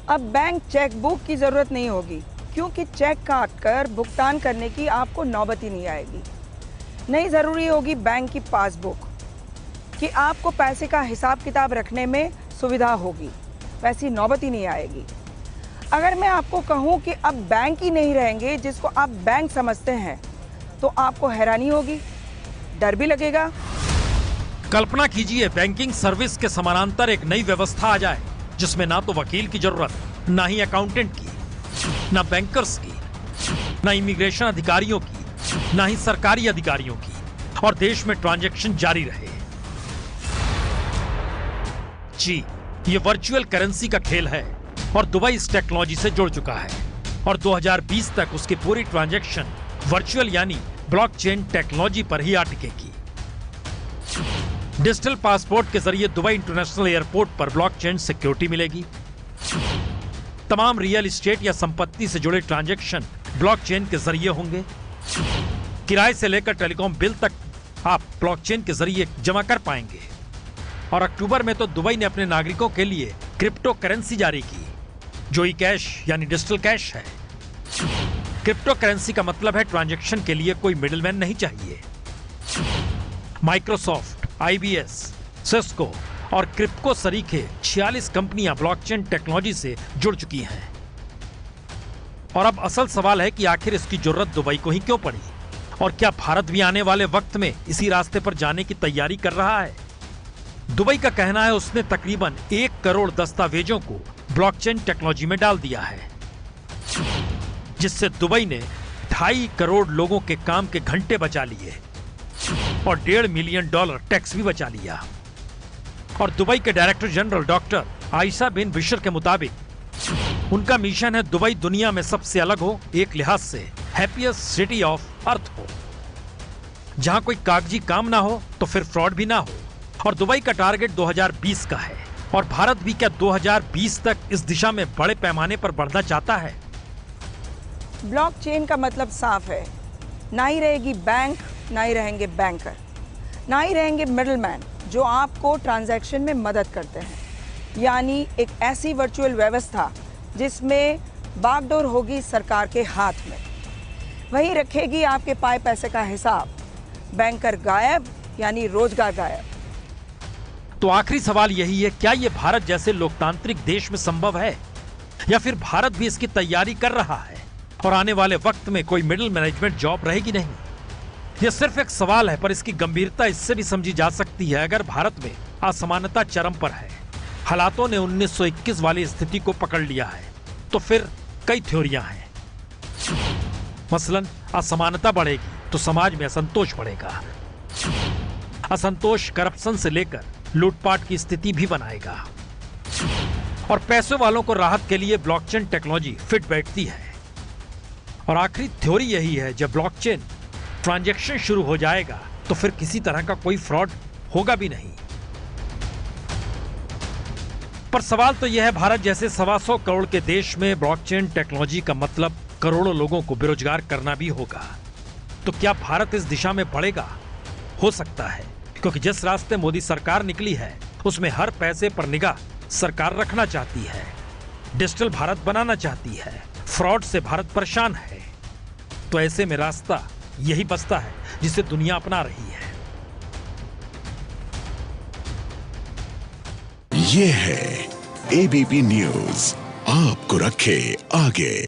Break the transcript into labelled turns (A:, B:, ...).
A: अब bank chequebook की ज़रूरत नहीं होगी, क्योंकि चेक काट कर भुगतान करने की आपको नौबत ही नहीं आएगी। नहीं ज़रूरी होगी बैंक की पासबुक कि आपको पैसे का हिसाब किताब रखने में सुविधा होगी, वैसी नौबत ही नहीं आएगी। अगर मैं आपको कहूँ कि अब बैंक ही नहीं रहेंगे जिसको आप बैंक समझते हैं, तो आपको हैरानी होगी, डर भी लगेगा।
B: कल्पना कीजिए बैंकिंग सर्विस के समानांतर एक नई व्यवस्था आ जाए, जिसमें ना तो वकील की जरूरत, ना ही अकाउंटेंट की, ना बैंकर्स की, ना इमिग्रेशन अधिकारियों की, ना ही सरकारी अधिकारियों की, और देश में ट्रांजैक्शन जारी रहे। जी, ये वर्चुअल करेंसी का खेल है और दुबई इस टेक्नोलॉजी से जुड़ चुका है और 2020 तक उसकी पूरी ट्रांजैक्शन वर्चुअल यानी ब्लॉकचेन टेक्नोलॉजी पर ही अटकेगी। डिजिटल पासपोर्ट के जरिए दुबई इंटरनेशनल एयरपोर्ट पर ब्लॉकचेन सिक्योरिटी मिलेगी। तमाम रियल एस्टेट या संपत्ति से जुड़े ट्रांजैक्शन ब्लॉकचेन के जरिए होंगे। किराए से लेकर टेलीकॉम बिल तक आप ब्लॉकचेन के जरिए जमा कर पाएंगे। और अक्टूबर में तो दुबई ने अपने नागरिकों के लिए क्रिप्टो करेंसी जारी की, जो ई कैश यानी डिजिटल कैश है। क्रिप्टो करेंसी का मतलब है ट्रांजैक्शन के लिए कोई मिडिलमैन नहीं चाहिए। माइक्रोसॉफ्ट, आईबीएस, सिस्को और क्रिप्को सरीखे 46 कंपनियां ब्लॉकचेन टेक्नोलॉजी से जुड़ चुकी हैं। और अब असल सवाल है कि आखिर इसकी जरूरत दुबई को ही क्यों पड़ी, और क्या भारत भी आने वाले वक्त में इसी रास्ते पर जाने की तैयारी कर रहा है। दुबई का कहना है उसने तकरीबन 1 करोड़ दस्तावेजों को ब्लॉकचेन टेक्नोलॉजी में डाल दिया है, जिससे दुबई ने 2.5 करोड़ लोगों के काम के घंटे बचा लिए और $1.5 मिलियन टैक्स भी बचा लिया। और दुबई के डायरेक्टर जनरल डॉक्टर आयशा बिन बिशर के मुताबिक उनका मिशन है दुबई दुनिया में सबसे अलग हो, एक लिहाज से हैप्पीएस्ट सिटी ऑफ अर्थ हो, जहां कोई कागजी काम ना हो तो फिर फ्रॉड भी ना हो। और दुबई का टारगेट 2020 का है, और भारत भी क्या 2020 तक इस दिशा में बड़े पैमाने पर बढ़ना चाहता है।
A: ब्लॉकचेन का मतलब साफ है, ना ही रहेगी बैंक, ना ही रहेंगे बैंकर, ना ही रहेंगे मिडलमैन जो आपको ट्रांजैक्शन में मदद करते हैं। यानी एक ऐसी वर्चुअल व्यवस्था जिसमें बागडोर होगी सरकार के हाथ में, वही रखेगी आपके पाए पैसे का हिसाब। बैंकर गायब यानी रोजगार गायब।
B: तो आखिरी सवाल यही है, क्या यह भारत जैसे लोकतांत्रिक देश में संभव है, या फिर भारत भी इसकी तैयारी कर रहा है और आने वाले वक्त में कोई मिडिल मैनेजमेंट जॉब रहेगी नहीं। यह सिर्फ एक सवाल है, पर इसकी गंभीरता इससे भी समझी जा सकती है अगर भारत में असमानता चरम पर है, हालातों ने 1921 वाली स्थिति को पकड़ लिया है, तो फिर कई थ्योरियां हैं। मसलन असमानता बढ़ेगी तो समाज में असंतोष बढ़ेगा। असंतोष करप्शन से लेकर लूटपाट की स्थिति भी बनाएगा, और पैसों वालों को राहत के लिए ब्लॉकचेन टेक्नोलॉजी फिट बैठती है। और आखिरी थ्योरी यही है, जब ब्लॉकचेन ट्रांजैक्शन शुरू हो जाएगा तो फिर किसी तरह का कोई फ्रॉड होगा भी नहीं। पर सवाल तो यह है, भारत जैसे 125 करोड़ के देश में ब्लॉकचेन टेक्नोलॉजी का मतलब करोड़ों लोगों को बेरोजगार करना भी होगा। तो क्या भारत इस दिशा में बढ़ेगा? हो सकता है, क्योंकि जिस रास्ते मोदी सरकार निकली है उसमें हर पैसे पर निगाह सरकार रखना चाहती है, डिजिटल भारत बनाना चाहती है, फ्रॉड से भारत परेशान है। तो ऐसे में रास्ता यही बचता है जिसे दुनिया अपना रही है।
C: ये है एबीपी न्यूज, आपको रखे आगे।